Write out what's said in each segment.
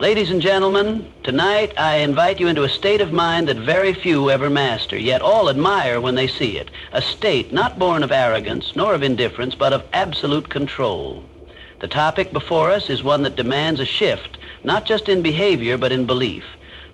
Ladies and gentlemen, tonight I invite you into a state of mind that very few ever master, yet all admire when they see it. A state not born of arrogance nor of indifference, but of absolute control. The topic before us is one that demands a shift, not just in behavior, but in belief.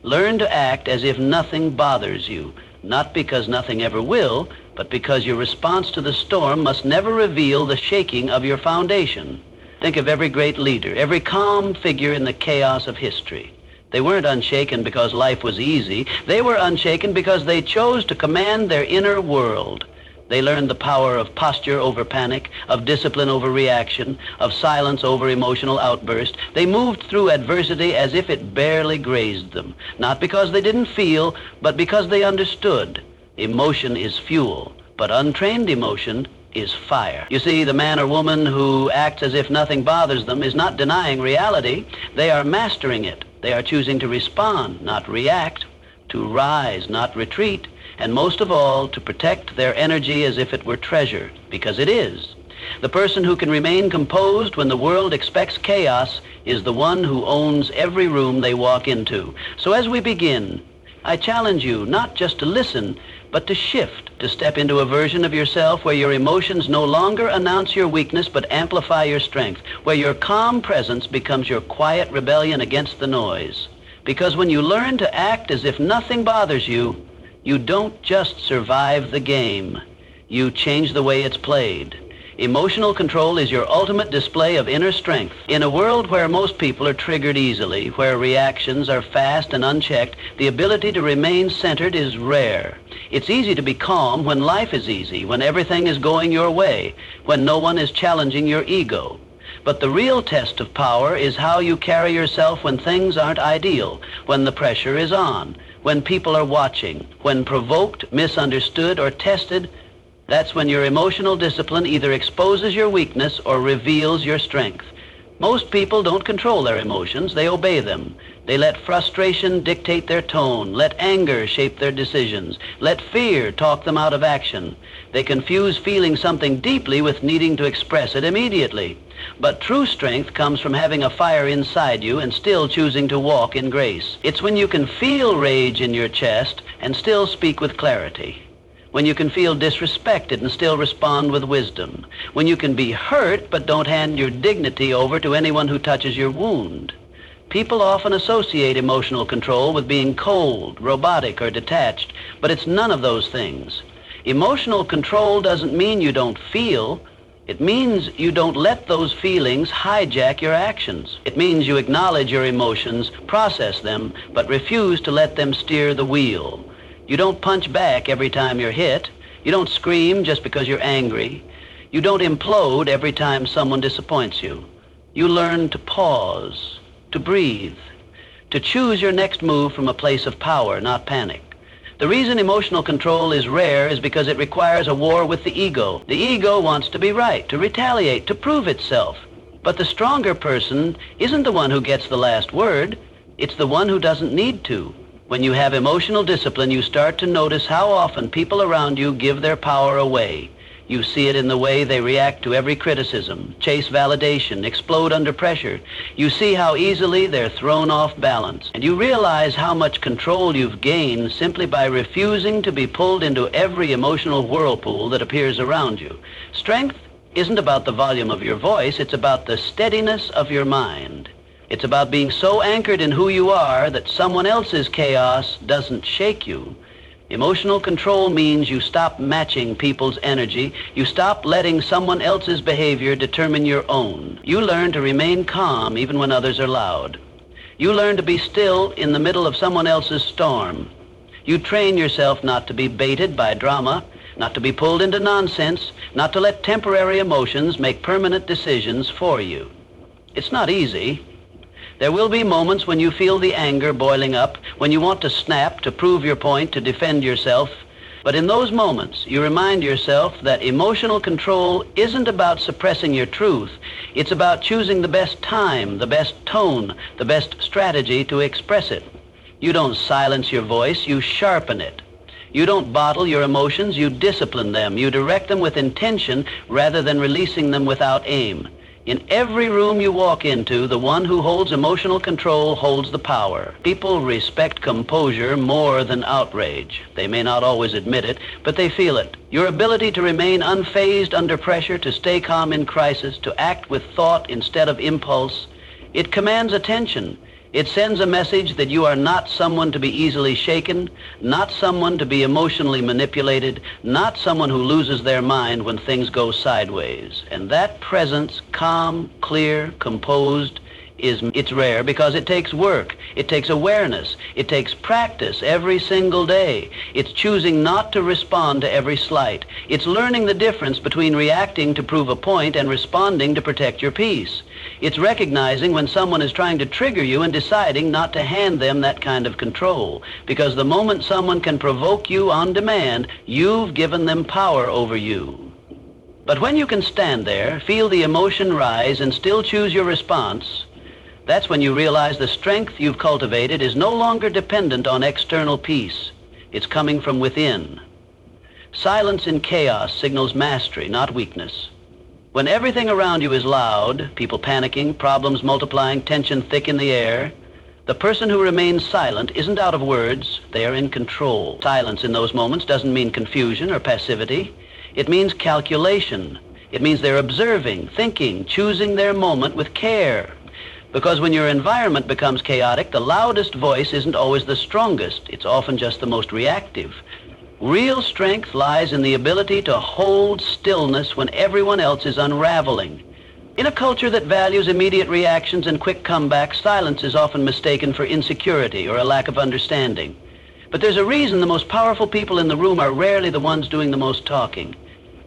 Learn to act as if nothing bothers you, not because nothing ever will, but because your response to the storm must never reveal the shaking of your foundation. Think of every great leader, every calm figure in the chaos of history. They weren't unshaken because life was easy. They were unshaken because they chose to command their inner world. They learned the power of posture over panic, of discipline over reaction, of silence over emotional outburst. They moved through adversity as if it barely grazed them, not because they didn't feel, but because they understood. Emotion is fuel, but untrained emotion is fire. You see, the man or woman who acts as if nothing bothers them is not denying reality. They are mastering it. They are choosing to respond, not react, to rise, not retreat, and most of all, to protect their energy as if it were treasure, because it is. The person who can remain composed when the world expects chaos is the one who owns every room they walk into. So as we begin, I challenge you not just to listen, but to shift, to step into a version of yourself where your emotions no longer announce your weakness but amplify your strength, where your calm presence becomes your quiet rebellion against the noise. Because when you learn to act as if nothing bothers you, you don't just survive the game, you change the way it's played. Emotional control is your ultimate display of inner strength. In a world where most people are triggered easily, where reactions are fast and unchecked, the ability to remain centered is rare. It's easy to be calm when life is easy, when everything is going your way, when no one is challenging your ego. But the real test of power is how you carry yourself when things aren't ideal, when the pressure is on, when people are watching, when provoked, misunderstood, or tested. That's when your emotional discipline either exposes your weakness or reveals your strength. Most people don't control their emotions, they obey them. They let frustration dictate their tone, let anger shape their decisions, let fear talk them out of action. They confuse feeling something deeply with needing to express it immediately. But true strength comes from having a fire inside you and still choosing to walk in grace. It's when you can feel rage in your chest and still speak with clarity. When you can feel disrespected and still respond with wisdom. When you can be hurt but don't hand your dignity over to anyone who touches your wound. People often associate emotional control with being cold, robotic, or detached, but it's none of those things. Emotional control doesn't mean you don't feel. It means you don't let those feelings hijack your actions. It means you acknowledge your emotions, process them, but refuse to let them steer the wheel. You don't punch back every time you're hit. You don't scream just because you're angry. You don't implode every time someone disappoints you. You learn to pause, to breathe, to choose your next move from a place of power, not panic. The reason emotional control is rare is because it requires a war with the ego. The ego wants to be right, to retaliate, to prove itself. But the stronger person isn't the one who gets the last word. It's the one who doesn't need to. When you have emotional discipline, you start to notice how often people around you give their power away. You see it in the way they react to every criticism, chase validation, explode under pressure. You see how easily they're thrown off balance. And you realize how much control you've gained simply by refusing to be pulled into every emotional whirlpool that appears around you. Strength isn't about the volume of your voice, it's about the steadiness of your mind. It's about being so anchored in who you are that someone else's chaos doesn't shake you. Emotional control means you stop matching people's energy. You stop letting someone else's behavior determine your own. You learn to remain calm even when others are loud. You learn to be still in the middle of someone else's storm. You train yourself not to be baited by drama, not to be pulled into nonsense, not to let temporary emotions make permanent decisions for you. It's not easy. There will be moments when you feel the anger boiling up, when you want to snap, to prove your point, to defend yourself. But in those moments, you remind yourself that emotional control isn't about suppressing your truth. It's about choosing the best time, the best tone, the best strategy to express it. You don't silence your voice, you sharpen it. You don't bottle your emotions, you discipline them. You direct them with intention rather than releasing them without aim. In every room you walk into, the one who holds emotional control holds the power. People respect composure more than outrage. They may not always admit it, but they feel it. Your ability to remain unfazed under pressure, to stay calm in crisis, to act with thought instead of impulse, it commands attention. It sends a message that you are not someone to be easily shaken, not someone to be emotionally manipulated, not someone who loses their mind when things go sideways. And that presence, calm, clear, composed, it's rare because it takes work, it takes awareness, it takes practice every single day. It's choosing not to respond to every slight. It's learning the difference between reacting to prove a point and responding to protect your peace. It's recognizing when someone is trying to trigger you and deciding not to hand them that kind of control. Because the moment someone can provoke you on demand, you've given them power over you. But when you can stand there, feel the emotion rise, and still choose your response, that's when you realize the strength you've cultivated is no longer dependent on external peace. It's coming from within. Silence in chaos signals mastery, not weakness. When everything around you is loud, people panicking, problems multiplying, tension thick in the air, the person who remains silent isn't out of words, they are in control. Silence in those moments doesn't mean confusion or passivity. It means calculation. It means they're observing, thinking, choosing their moment with care. Because when your environment becomes chaotic, the loudest voice isn't always the strongest. It's often just the most reactive. Real strength lies in the ability to hold stillness when everyone else is unraveling. In a culture that values immediate reactions and quick comebacks, silence is often mistaken for insecurity or a lack of understanding. But there's a reason the most powerful people in the room are rarely the ones doing the most talking.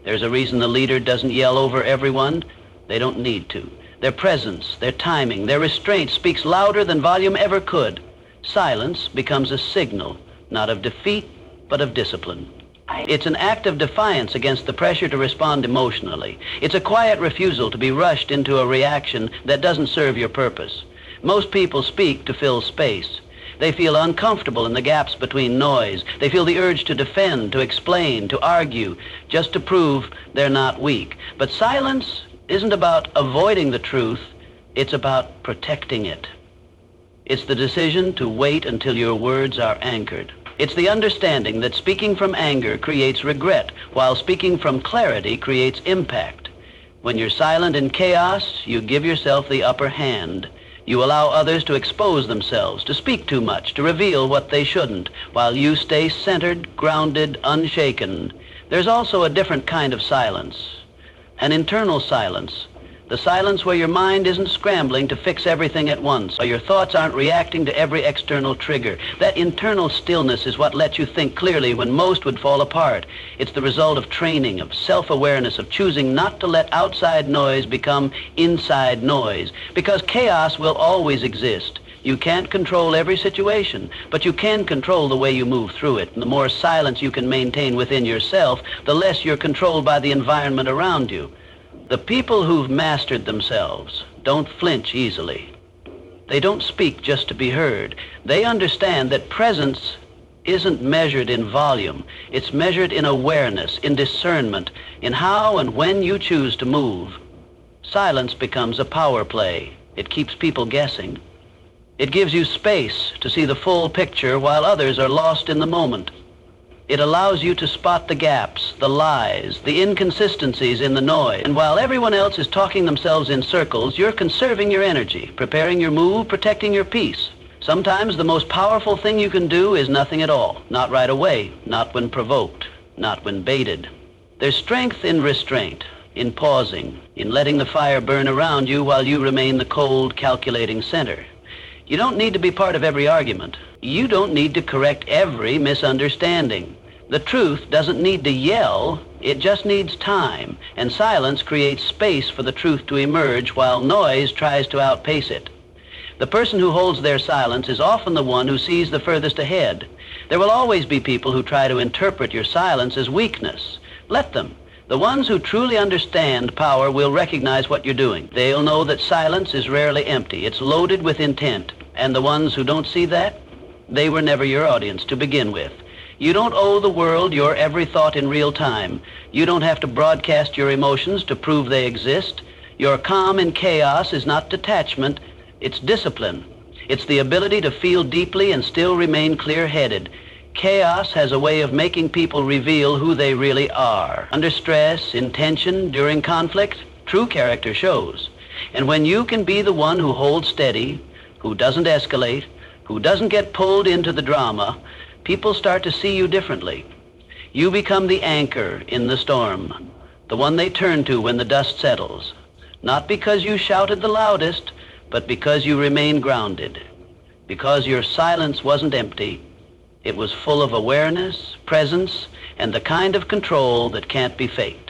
There's a reason the leader doesn't yell over everyone. They don't need to. Their presence, their timing, their restraint speaks louder than volume ever could. Silence becomes a signal, not of defeat, but of discipline. It's an act of defiance against the pressure to respond emotionally. It's a quiet refusal to be rushed into a reaction that doesn't serve your purpose. Most people speak to fill space. They feel uncomfortable in the gaps between noise. They feel the urge to defend, to explain, to argue, just to prove they're not weak. But silence isn't about avoiding the truth, it's about protecting it. It's the decision to wait until your words are anchored. It's the understanding that speaking from anger creates regret, while speaking from clarity creates impact. When you're silent in chaos, you give yourself the upper hand. You allow others to expose themselves, to speak too much, to reveal what they shouldn't, while you stay centered, grounded, unshaken. There's also a different kind of silence. An internal silence, the silence where your mind isn't scrambling to fix everything at once, or your thoughts aren't reacting to every external trigger. That internal stillness is what lets you think clearly when most would fall apart. It's the result of training, of self-awareness, of choosing not to let outside noise become inside noise, because chaos will always exist. You can't control every situation, but you can control the way you move through it. And the more silence you can maintain within yourself, the less you're controlled by the environment around you. The people who've mastered themselves don't flinch easily. They don't speak just to be heard. They understand that presence isn't measured in volume. It's measured in awareness, in discernment, in how and when you choose to move. Silence becomes a power play. It keeps people guessing. It gives you space to see the full picture while others are lost in the moment. It allows you to spot the gaps, the lies, the inconsistencies in the noise. And while everyone else is talking themselves in circles, you're conserving your energy, preparing your move, protecting your peace. Sometimes the most powerful thing you can do is nothing at all. Not right away, not when provoked, not when baited. There's strength in restraint, in pausing, in letting the fire burn around you while you remain the cold, calculating center. You don't need to be part of every argument. You don't need to correct every misunderstanding. The truth doesn't need to yell, it just needs time, and silence creates space for the truth to emerge while noise tries to outpace it. The person who holds their silence is often the one who sees the furthest ahead. There will always be people who try to interpret your silence as weakness. Let them. The ones who truly understand power will recognize what you're doing. They'll know that silence is rarely empty. It's loaded with intent. And the ones who don't see that, they were never your audience to begin with. You don't owe the world your every thought in real time. You don't have to broadcast your emotions to prove they exist. Your calm in chaos is not detachment, it's discipline. It's the ability to feel deeply and still remain clear-headed. Chaos has a way of making people reveal who they really are. Under stress, in tension, during conflict, true character shows. And when you can be the one who holds steady, who doesn't escalate, who doesn't get pulled into the drama, people start to see you differently. You become the anchor in the storm, the one they turn to when the dust settles. Not because you shouted the loudest, but because you remained grounded. Because your silence wasn't empty. It was full of awareness, presence, and the kind of control that can't be faked.